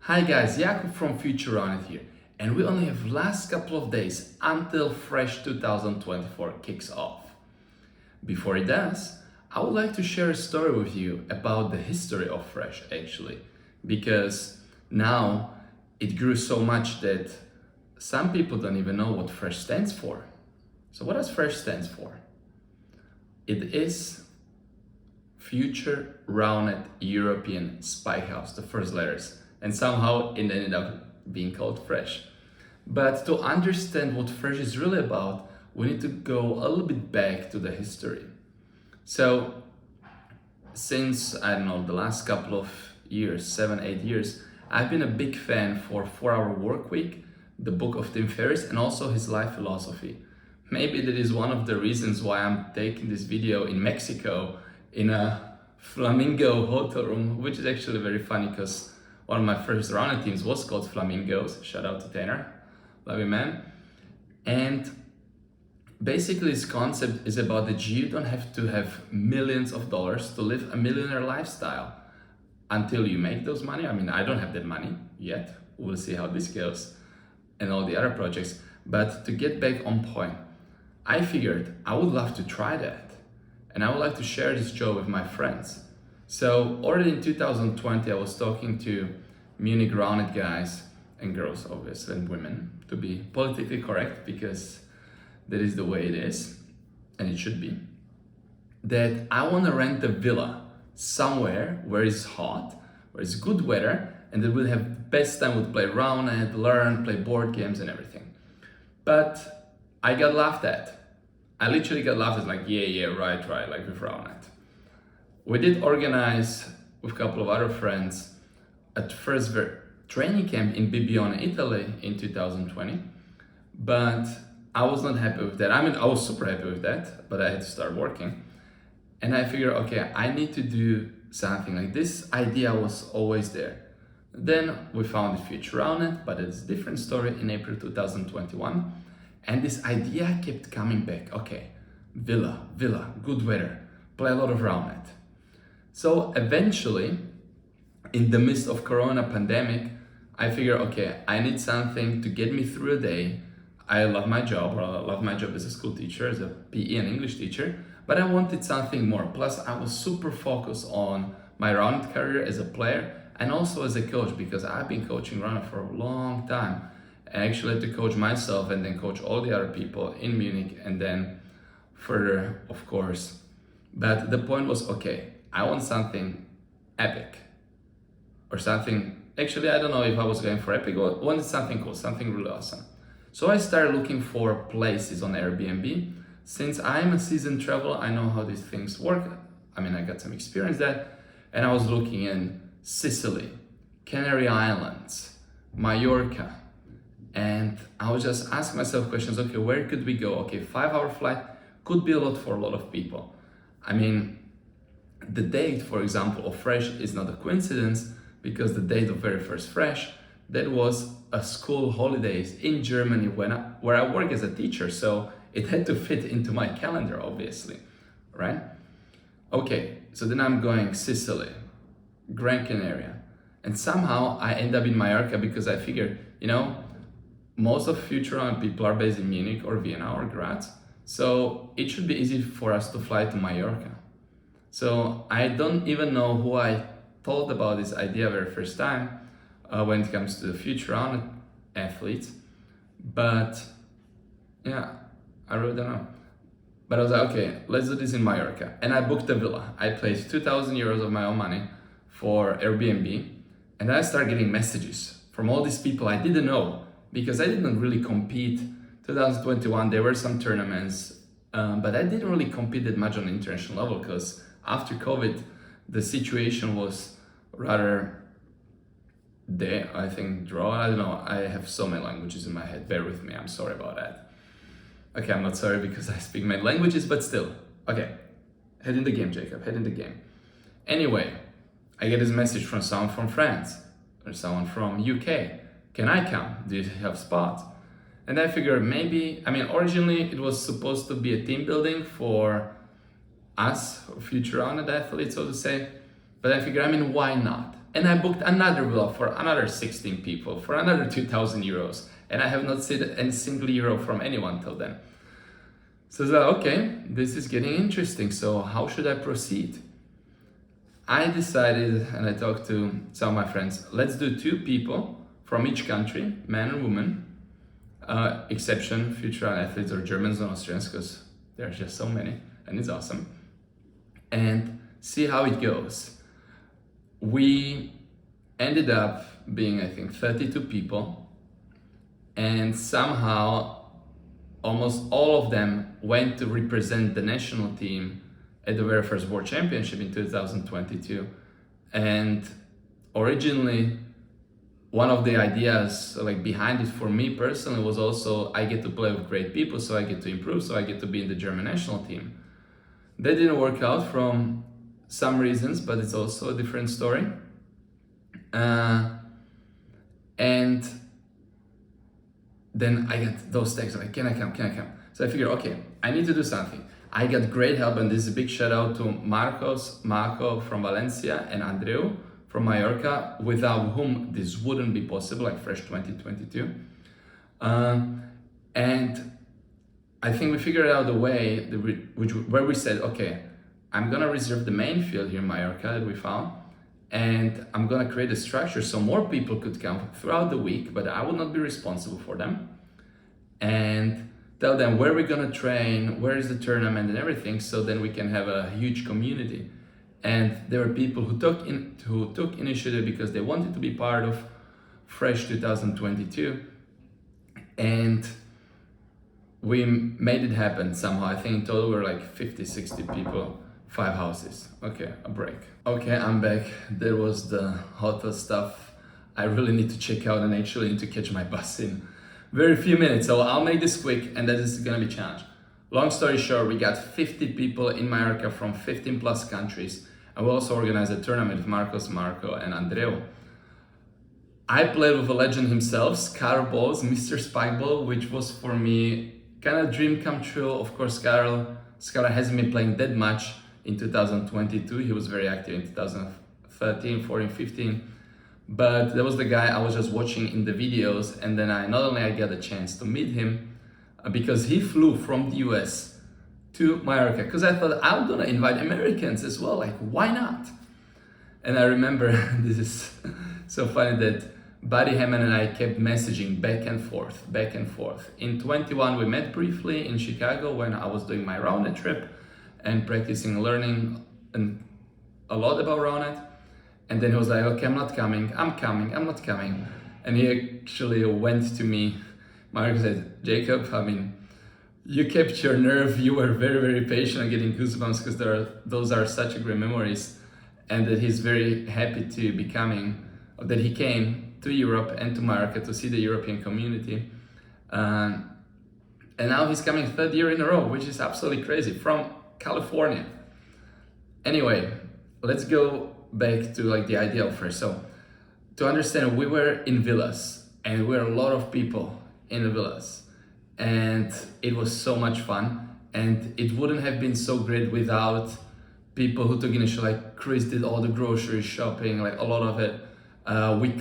Hi guys, Jakub from Future here, and we only have last couple of days until F.R.E.S.H 2024 kicks off. Before it does, I would like to share a story with you about the history of F.R.E.S.H actually, because now it grew so much that some people don't even know what F.R.E.S.H stands for. So what does F.R.E.S.H stands for? It is Future Roundnet European Spy House, the first letters. And somehow it ended up being called F.R.E.S.H. But to understand what F.R.E.S.H is really about, we need to go a little bit back to the history. So since, I don't know, the last couple of years, 7-8 years, I've been a big fan for 4-Hour Workweek, the book of Tim Ferriss, and also his life philosophy. Maybe that is one of the reasons why I'm taking this video in Mexico in a Flamingo hotel room, which is actually very funny because one of my first Roundnet teams was called Flamingos. Shout out to Tanner, love you man. And basically this concept is about that you don't have to have millions of dollars to live a millionaire lifestyle until you make those money. I mean, I don't have that money yet. We'll see how this goes and all the other projects. But to get back on point, I figured I would love to try that. And I would like to share this joy with my friends. So already in 2020, I was talking to Munich Roundnet guys and girls, obviously, and women, to be politically correct, because that is the way it is, and it should be, that I want to rent a villa somewhere where it's hot, where it's good weather, and that we'll have the best time to play Roundnet, learn, play board games and everything. But I got laughed at. I literally got laughed at, like, yeah, right, like with Roundnet. We did organize with a couple of other friends a F.R.E.S.H training camp in Bibione, Italy in 2020, but I was not happy with that. I mean, I was super happy with that, but I had to start working. And I figured, okay, I need to do something like this. Idea was always there. Then we found the Future Roundnet, but it's a different story in April 2021. And this idea kept coming back. Okay, villa, good weather, play a lot of Roundnet. So eventually, in the midst of Corona pandemic, I figured, okay, I need something to get me through the day. I love my job, or I love my job as a school teacher, as a PE and English teacher, but I wanted something more. Plus, I was super focused on my Roundnet career as a player and also as a coach, because I've been coaching Roundnet for a long time. I actually had to coach myself and then coach all the other people in Munich and then further, of course. But the point was, okay, I want something epic or something. Actually, I don't know if I was going for epic or wanted something cool, something really awesome. So I started looking for places on Airbnb. Since I'm a seasoned traveler, I know how these things work. I mean, I got some experience there. And I was looking in Sicily, Canary Islands, Mallorca. And I was just asking myself questions, okay, where could we go? Okay, 5-hour flight could be a lot for a lot of people. I mean, the date, for example, of F.R.E.S.H is not a coincidence, because the date of very first F.R.E.S.H, that was a school holidays in Germany where I work as a teacher. So it had to fit into my calendar, obviously, right? Okay, so then I'm going Sicily, Gran Canaria, and somehow I end up in Mallorca because I figured, you know, most of Future Roundnet people are based in Munich or Vienna or Graz. So it should be easy for us to fly to Mallorca. So I don't even know who I told about this idea very first time when it comes to the Future Roundnet athletes, but yeah, I really don't know. But I was like, okay, let's do this in Mallorca. And I booked a villa. I placed 2,000 euros of my own money for Airbnb. And I started getting messages from all these people I didn't know, because I didn't really compete. 2021, there were some tournaments, but I didn't really compete that much on the international level, because after COVID, the situation was rather there, I think, draw. I don't know, I have so many languages in my head. Bear with me, I'm sorry about that. Okay, I'm not sorry because I speak many languages, but still. Okay, head in the game, Jacob, head in the game. Anyway, I get this message from someone from France or someone from UK. Can I come? Do you have spots? And I figured maybe, I mean, originally it was supposed to be a team building for us, Future Roundnet athletes, so to say. But I figured, I mean, why not? and I booked another villa for another 16 people for another 2,000 euros, and I have not seen a single euro from anyone till then. So I was like, okay, this is getting interesting, so how should I proceed? I decided, and I talked to some of my friends, let's do 2 people from each country, man and woman, exception future athletes or Germans and Austrians, because there are just so many, and it's awesome, and see how it goes. We ended up being, I think, 32 people, and somehow almost all of them went to represent the national team at the very first World Championship in 2022. And originally, one of the ideas like behind it for me personally was also I get to play with great people, so I get to improve, so I get to be in the German national team. That didn't work out from some reasons, but it's also a different story. And then I get those texts like, can I come? So I figured, okay, I need to do something. I got great help, and this is a big shout out to Marco from Valencia, and Andreu from Mallorca, without whom this wouldn't be possible, like F.R.E.S.H 2022. And I think we figured out a way where we said, okay, I'm gonna reserve the main field here in Mallorca that we found, and I'm gonna create a structure so more people could come throughout the week, but I will not be responsible for them, and tell them where we're gonna train, where is the tournament and everything, so then we can have a huge community. And there were people who took initiative because they wanted to be part of F.R.E.S.H 2022, and we made it happen somehow. I think in total we're like 50, 60 people, 5 houses. Okay, a break. Okay, I'm back. That was the hotel stuff. I really need to check out and actually need to catch my bus in very few minutes. So I'll make this quick, and that is gonna be challenge. Long story short, we got 50 people in Mallorca from 15 plus countries, and we also organized a tournament with Marco, and Andreu. I played with a legend himself, Skyler Boles, Mr. Spikeball, which was for me kind of dream come true. Of course, Skyler hasn't been playing that much in 2022. He was very active in 2013, 14, 15. But that was the guy I was just watching in the videos, and then I got a chance to meet him because he flew from the US to Mallorca, because I thought I'm gonna invite Americans as well, like why not? And I remember this is so funny that Buddy Hammon and I kept messaging back and forth. In 21 we met briefly in Chicago when I was doing my Roundnet trip and practicing, learning a lot about Roundnet. And then he was like, okay, I'm not coming. And he actually went to me. Mark said, Jakub, I mean, you kept your nerve. You were very, very patient and getting goosebumps because those are such great memories. And that he's very happy to be coming, that he came to Europe and to Mallorca to see the European community. And now he's coming 3rd year in a row, which is absolutely crazy, from California. Anyway, let's go back to like the idea of F.R.E.S.H. So to understand, we were in villas, and we were a lot of people in the villas, and it was so much fun, and it wouldn't have been so great without people who took initiative. Like Chris did all the grocery shopping, like a lot of it. We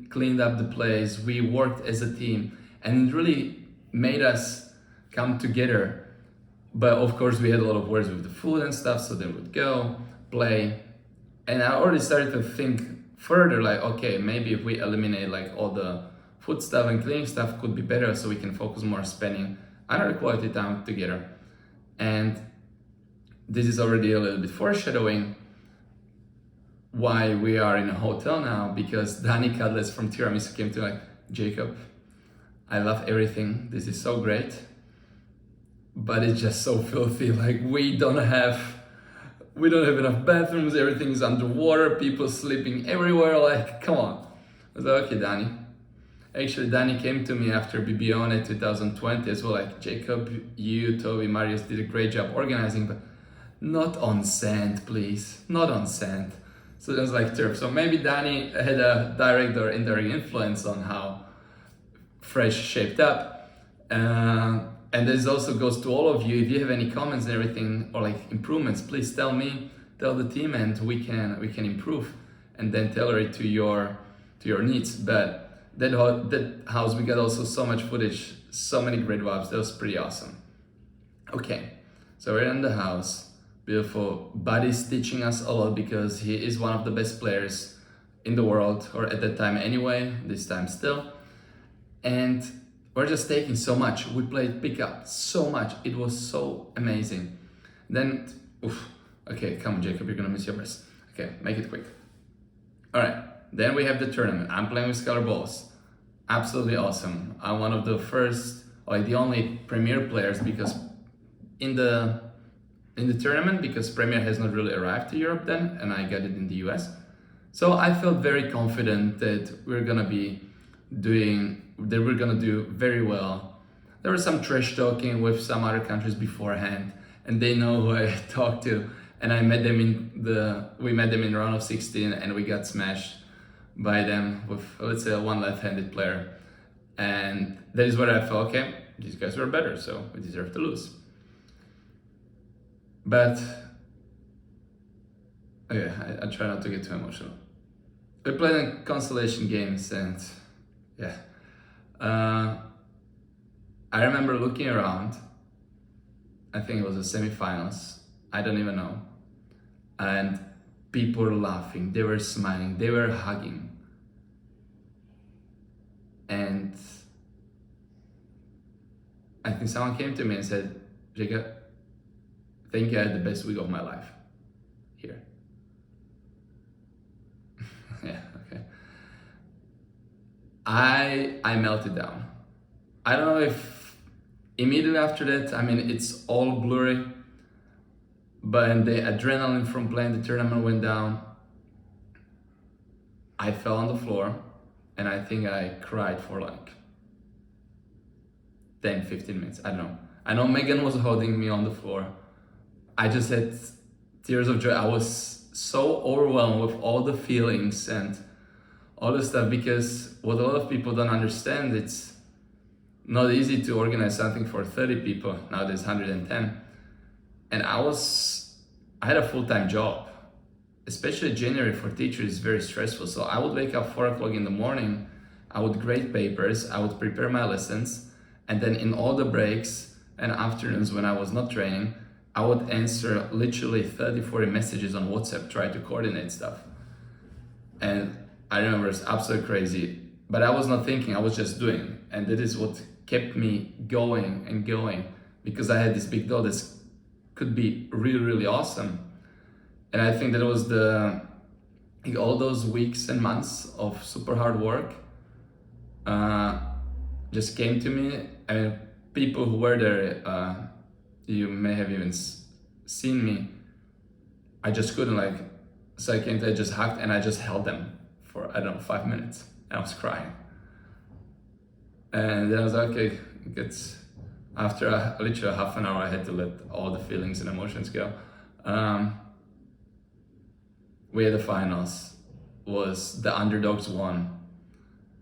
cleaned up the place, we worked as a team, and it really made us come together. But of course we had a lot of worries with the food and stuff, so then we'd go play. And I already started to think further, like, okay, maybe if we eliminate like all the food stuff and cleaning stuff could be better, so we can focus more on spending another quality time together. And this is already a little bit foreshadowing why we are in a hotel now, because Dani Cadles from Tiramisu came to like, Jakub, I love everything, this is so great, but it's just so filthy, like we don't have enough bathrooms, everything is underwater, people sleeping everywhere, like, come on. I was like, okay, Dani. Actually, Dani came to me after Bibione 2020 as well, like, Jakub, you, Toby, Marius did a great job organizing, but not on sand, please, not on sand. So it was like turf. So maybe Dani had a direct or indirect influence on how F.R.E.S.H shaped up. And this also goes to all of you. If you have any comments and everything, or like improvements, please tell me, tell the team, and we can improve. and then tailor it to your needs. But that house, we got also so much footage, so many great vibes. That was pretty awesome. Okay, so we're in the house. Beautiful. Buddy's teaching us a lot because he is one of the best players in the world, or at that time anyway, this time still. And we're just taking so much. We played pickup so much. It was so amazing. Then, okay, come on, Jacob, you're gonna miss your breath. Okay, make it quick. All right, then we have the tournament. I'm playing with Skyler Boles. Absolutely awesome. I'm one of the first, like the only Premier players, because in the tournament, because Premier has not really arrived to Europe then, and I got it in the US. So I felt very confident that we're gonna do very well. There was some trash talking with some other countries beforehand, and they know who I talked to. And we met them in round of 16, and we got smashed by them with, let's say, one left-handed player. And that is where I felt, okay, these guys were better, so we deserve to lose. But okay, I try not to get too emotional. We played in constellation games, and yeah. I remember looking around, I think it was the semifinals, I don't even know. And people were laughing, they were smiling, they were hugging. And I think someone came to me and said, Jakub, I think I had the best week of my life here. Yeah, okay. I melted down. I don't know if immediately after that, I mean, it's all blurry, but the adrenaline from playing the tournament went down. I fell on the floor, and I think I cried for like 10, 15 minutes, I don't know. I know Megan was holding me on the floor. I just had tears of joy. I was so overwhelmed with all the feelings and all the stuff, because what a lot of people don't understand, it's not easy to organize something for 30 people. Now there's 110. And I had a full-time job. Especially January for teachers is very stressful. So I would wake up 4 o'clock in the morning, I would grade papers, I would prepare my lessons, and then in all the breaks and afternoons when I was not training, I would answer literally 30, 40 messages on WhatsApp, try to coordinate stuff. And I remember it's absolutely crazy, but I was not thinking, I was just doing. And that is what kept me going and going, because I had this big goal that could be really, really awesome. And I think that was all those weeks and months of super hard work just came to me. I mean, people who were there, you may have even seen me. I just couldn't so I just hugged and I just held them for, I don't know, 5 minutes. I was crying. And then I was like, okay, after literally half an hour, I had to let all the feelings and emotions go. We had the finals, was the underdogs won,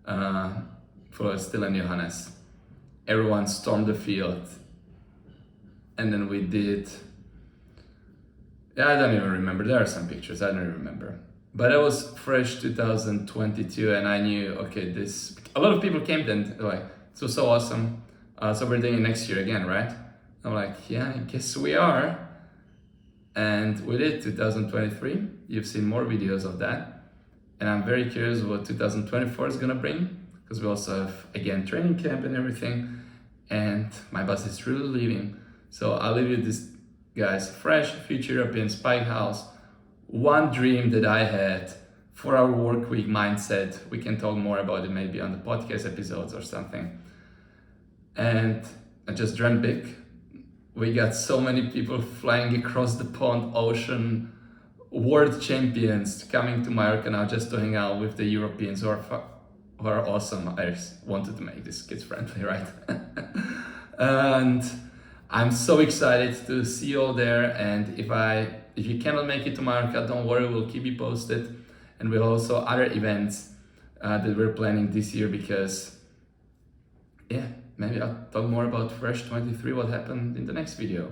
for Still and Johannes. Everyone stormed the field. And then we did, I don't even remember, there are some pictures, I don't remember. But it was F.R.E.S.H 2022, and I knew, okay, a lot of people came then, like, it was so awesome. So we're doing it next year again, right? I'm like, yeah, I guess we are. And we did 2023. You've seen more videos of that. And I'm very curious what 2024 is gonna bring, because we also have, again, training camp and everything. And my bus is really leaving. So I'll leave you this, guys. F.R.E.S.H, Future European Spike House. One dream that I had, 4-hour work week mindset. We can talk more about it maybe on the podcast episodes or something. And I just dreamt big. We got so many people flying across the pond, ocean, world champions coming to Mallorca now just to hang out with the Europeans who are awesome. I just wanted to make this kids friendly, right? And I'm so excited to see you all there. And if you cannot make it to Mallorca, don't worry, we'll keep you posted. And we'll also other events that we're planning this year, because yeah, maybe I'll talk more about F.R.E.S.H 23, what happened in the next video.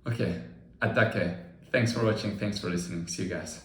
Okay, Atake. Thanks for watching, thanks for listening. See you guys.